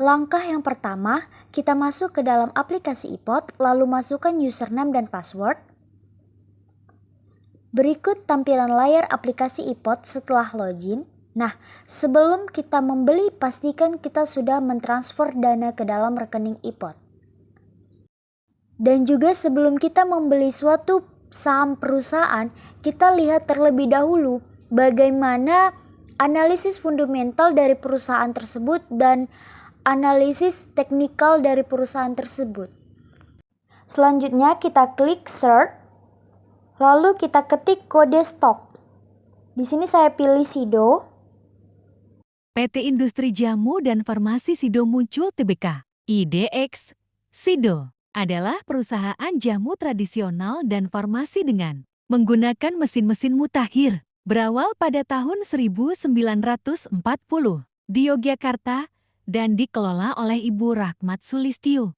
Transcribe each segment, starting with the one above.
Langkah yang pertama, kita masuk ke dalam aplikasi iPod, lalu masukkan username dan password. Berikut tampilan layar aplikasi iPod setelah login. Nah, sebelum kita membeli, pastikan kita sudah mentransfer dana ke dalam rekening iPod. Dan juga sebelum kita membeli suatu saham perusahaan, kita lihat terlebih dahulu bagaimana analisis fundamental dari perusahaan tersebut dan analisis teknikal dari perusahaan tersebut. Selanjutnya kita klik search, lalu kita ketik kode stok. Di sini saya pilih SIDO. PT Industri Jamu dan Farmasi SIDO muncul Tbk. IDX SIDO adalah perusahaan jamu tradisional dan farmasi dengan menggunakan mesin-mesin mutakhir berawal pada tahun 1940 di Yogyakarta dan dikelola oleh Ibu Rahmat Sulistyo.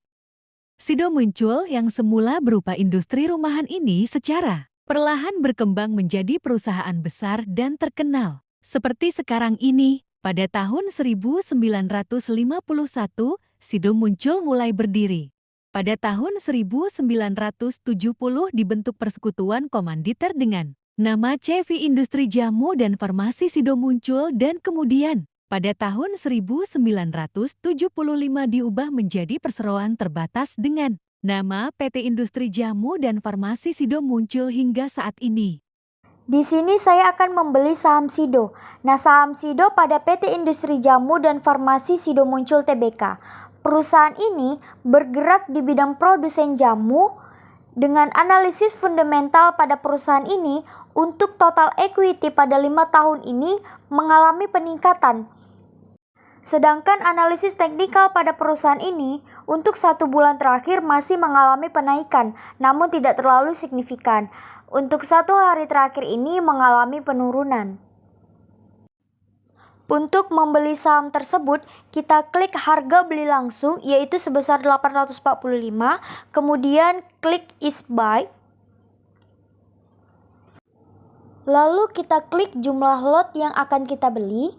SIDO muncul yang semula berupa industri rumahan ini secara perlahan berkembang menjadi perusahaan besar dan terkenal. Seperti sekarang ini, pada tahun 1951, SIDO muncul mulai berdiri. Pada tahun 1970 dibentuk Persekutuan Komanditer dengan nama CV Industri Jamu dan Farmasi SIDO muncul dan kemudian pada tahun 1975 diubah menjadi perseroan terbatas dengan nama PT Industri Jamu dan Farmasi SIDO muncul hingga saat ini. Di sini saya akan membeli saham SIDO. Nah, saham SIDO pada PT Industri Jamu dan Farmasi SIDO muncul Tbk. Perusahaan ini bergerak di bidang produsen jamu. Dengan analisis fundamental pada perusahaan ini, untuk total equity pada 5 tahun ini mengalami peningkatan. Sedangkan analisis teknikal pada perusahaan ini untuk 1 bulan terakhir masih mengalami penaikan, namun tidak terlalu signifikan. Untuk 1 hari terakhir ini mengalami penurunan. Untuk membeli saham tersebut, kita klik harga beli langsung yaitu sebesar 845, kemudian klik is buy. Lalu kita klik jumlah lot yang akan kita beli.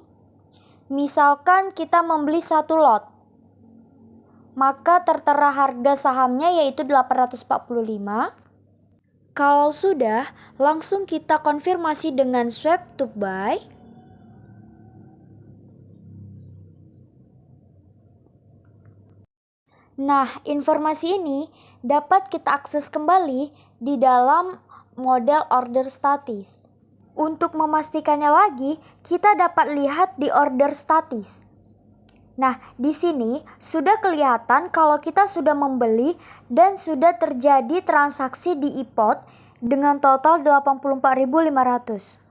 Misalkan kita membeli 1 lot, maka tertera harga sahamnya yaitu 845. Kalau sudah, langsung kita konfirmasi dengan swipe to buy. Nah, informasi ini dapat kita akses kembali di dalam model order status. Untuk memastikannya lagi, kita dapat lihat di order status. Nah, di sini sudah kelihatan kalau kita sudah membeli dan sudah terjadi transaksi di iPod dengan total 84.500.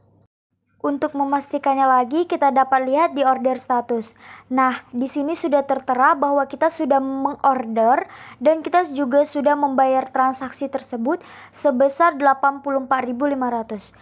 Untuk memastikannya lagi, kita dapat lihat di order status. Nah, di sini sudah tertera bahwa kita sudah mengorder dan kita juga sudah membayar transaksi tersebut sebesar 84.500.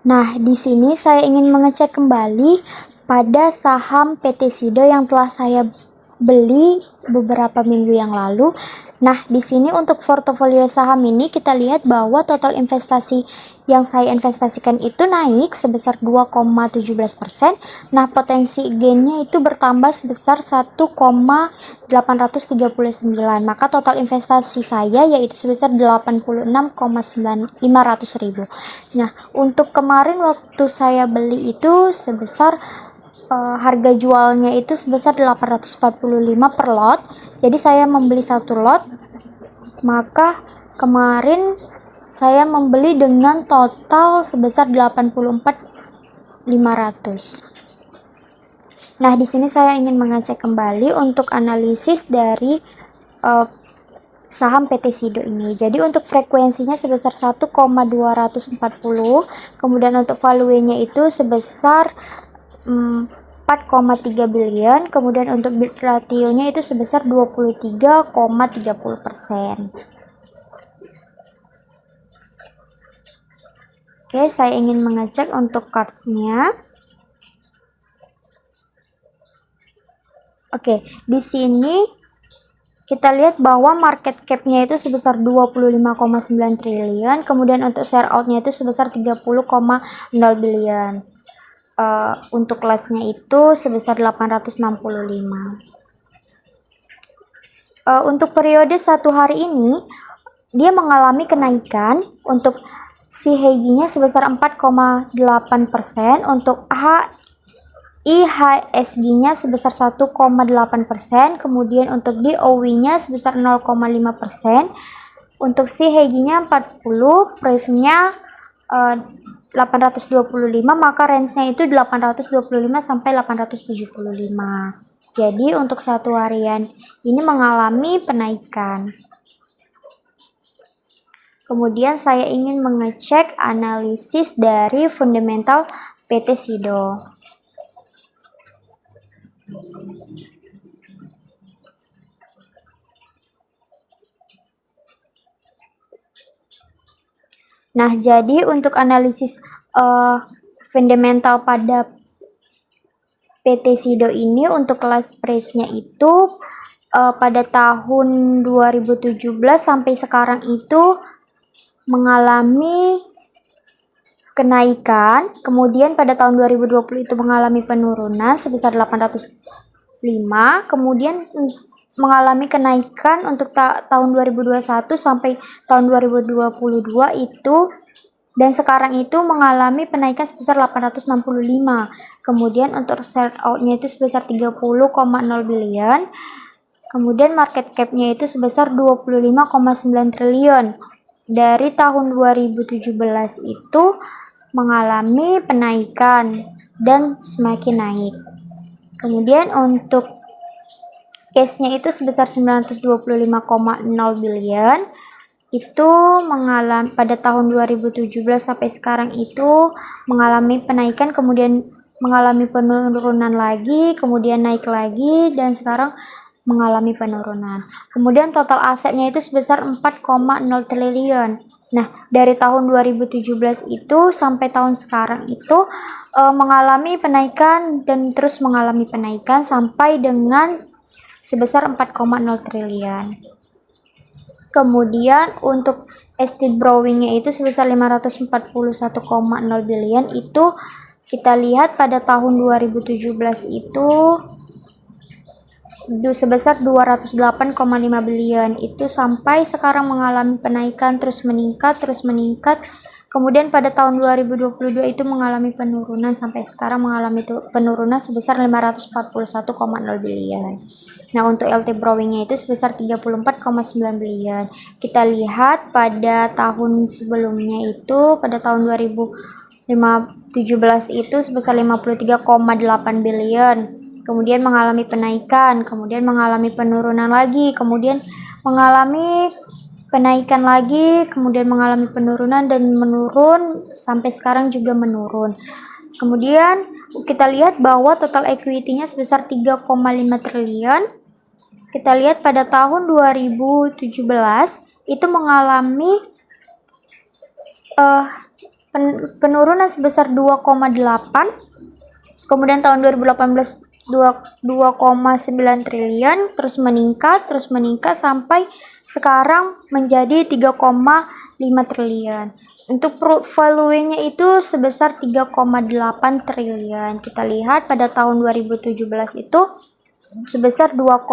Nah, di sini saya ingin mengecek kembali pada saham PT SIDO yang telah saya beli beberapa minggu yang lalu. Nah, di sini untuk portofolio saham ini kita lihat bahwa total investasi yang saya investasikan itu naik sebesar 2,17%. Nah, potensi gainnya itu bertambah sebesar 1,839. Maka total investasi saya yaitu sebesar 86,500.000. Nah, untuk kemarin waktu saya beli itu sebesar harga jualnya itu sebesar 845 per lot. Jadi saya membeli 1 lot, maka kemarin saya membeli dengan total sebesar 84.500. Nah, di sini saya ingin mengecek kembali untuk analisis dari saham PT SIDO ini. Jadi untuk frekuensinya sebesar 1,240, kemudian untuk value-nya itu sebesar 4,3 billion, kemudian untuk bid ratio-nya itu sebesar 23,30%. Oke, saya ingin mengecek untuk cards-nya. Oke, di sini kita lihat bahwa market cap-nya itu sebesar 25,9 triliun, kemudian untuk share out-nya itu sebesar 30,0 billion. untuk kelasnya itu sebesar 865. Untuk periode 1 hari ini, dia mengalami kenaikan untuk si Heiginya sebesar 4,8%, untuk IHSG-nya sebesar 1,8%, kemudian untuk DOE-nya sebesar 0,5%, untuk si Heiginya 40, previewnya 825, maka range-nya itu 825 sampai 875. Jadi untuk 1 harian ini mengalami penaikan. Kemudian saya ingin mengecek analisis dari fundamental PT SIDO. Nah, jadi untuk analisis fundamental pada PT SIDO ini untuk kelas price-nya itu pada tahun 2017 sampai sekarang itu mengalami kenaikan, kemudian pada tahun 2020 itu mengalami penurunan sebesar 805, kemudian mengalami kenaikan untuk tahun 2021 sampai tahun 2022 itu, dan sekarang itu mengalami penaikan sebesar 865. Kemudian untuk sell out-nya itu sebesar 30,0 billion. Kemudian market cap-nya itu sebesar 25,9 triliun. Dari tahun 2017 itu mengalami penaikan dan semakin naik. Kemudian untuk case-nya itu sebesar 925,0 billion. Itu mengalami pada tahun 2017 sampai sekarang itu mengalami penaikan, kemudian mengalami penurunan lagi, kemudian naik lagi, dan sekarang mengalami penurunan. Kemudian total asetnya itu sebesar 4,0 triliun. Nah, dari tahun 2017 itu sampai tahun sekarang itu mengalami penaikan dan terus mengalami penaikan sampai dengan sebesar 4,0 triliun. Kemudian untuk estate borrowing-nya itu sebesar 541,0 billion. Itu kita lihat pada tahun 2017 itu sebesar 208,5 billion. Itu sampai sekarang mengalami penaikan, terus meningkat. Kemudian pada tahun 2022 itu mengalami penurunan sampai sekarang mengalami penurunan sebesar 541,0 billion. Nah, untuk LT borrowing-nya itu sebesar 34,9 billion. Kita lihat pada tahun sebelumnya itu pada tahun 2017 itu sebesar 53,8 billion. Kemudian mengalami penaikan, kemudian mengalami penurunan lagi, kemudian mengalami penaikan lagi, kemudian mengalami penurunan dan menurun sampai sekarang juga menurun. Kemudian kita lihat bahwa total equity-nya sebesar 3,5 triliun. Kita lihat pada tahun 2017 itu mengalami penurunan sebesar 2,8. Kemudian tahun 2018 2,9 triliun, terus meningkat sampai sekarang menjadi 3,5 triliun. Untuk value-nya itu sebesar 3,8 triliun. Kita lihat pada tahun 2017 itu sebesar 2,5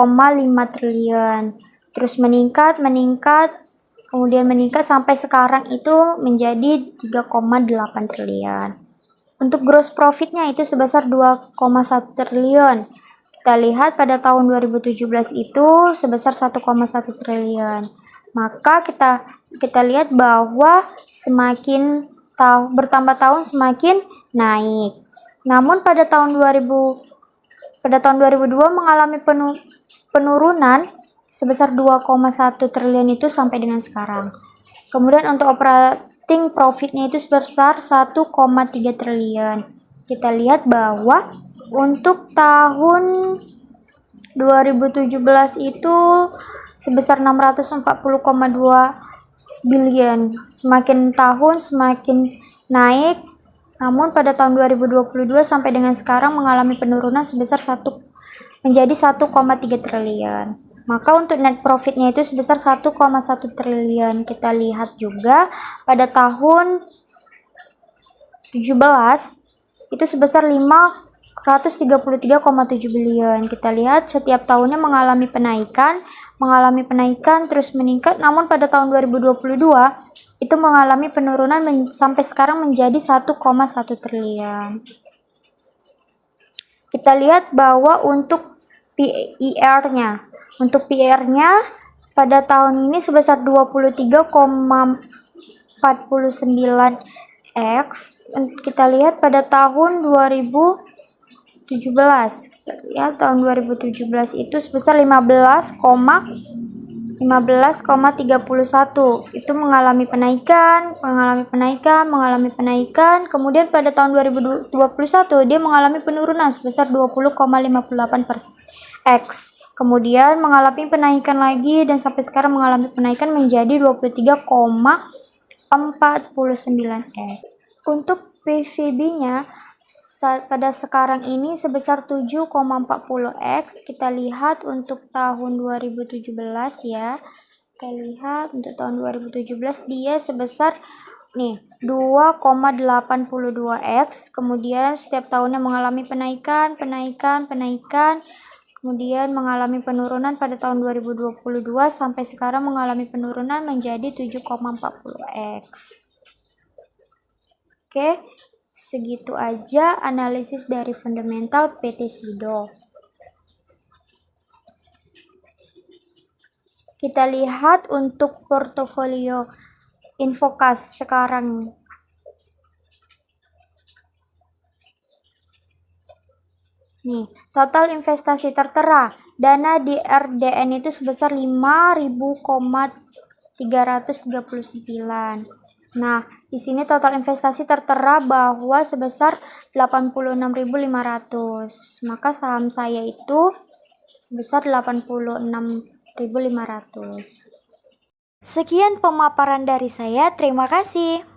triliun. Terus meningkat, kemudian meningkat sampai sekarang itu menjadi 3,8 triliun. Untuk gross profit-nya itu sebesar 2,1 triliun. Kita lihat pada tahun 2017 itu sebesar 1,1 triliun. Maka kita lihat bahwa semakin bertambah tahun semakin naik. Namun pada tahun 2002 mengalami penurunan sebesar 2,1 triliun itu sampai dengan sekarang. Kemudian untuk operating profit-nya itu sebesar 1,3 triliun. Kita lihat bahwa untuk tahun 2017 itu sebesar 640,2 billion. Semakin tahun semakin naik. Namun pada tahun 2022 sampai dengan sekarang mengalami penurunan sebesar menjadi 1,3 triliun. Maka untuk net profit-nya itu sebesar 1,1 triliun. Kita lihat juga pada tahun 17 itu sebesar 533,7 billion. Kita lihat setiap tahunnya mengalami penaikan terus meningkat, namun pada tahun 2022 itu mengalami penurunan sampai sekarang menjadi 1,1 triliun. Kita lihat bahwa untuk PER-nya pada tahun ini sebesar 23,49x. Kita lihat pada tahun 2017. Kita lihat tahun 2017 itu sebesar 15,31. Itu mengalami penaikan. Kemudian pada tahun 2021 dia mengalami penurunan sebesar 20,58x. Kemudian mengalami penaikan lagi dan sampai sekarang mengalami penaikan menjadi 23,49x. Untuk PVB-nya pada sekarang ini sebesar 7,40x. Kita lihat untuk tahun 2017 ya. Kita lihat untuk tahun 2017 dia sebesar 2,82x. Kemudian setiap tahunnya mengalami penaikan, kemudian mengalami penurunan pada tahun 2022 sampai sekarang mengalami penurunan menjadi 7,40x. Oke, segitu aja analisis dari fundamental PT SIDO. Kita lihat untuk portofolio Infocas sekarang. Total investasi tertera dana di RDN itu sebesar 5.339. Di sini total investasi tertera bahwa sebesar 86.500. Maka saham saya itu sebesar 86.500. Sekian pemaparan dari saya. Terima kasih.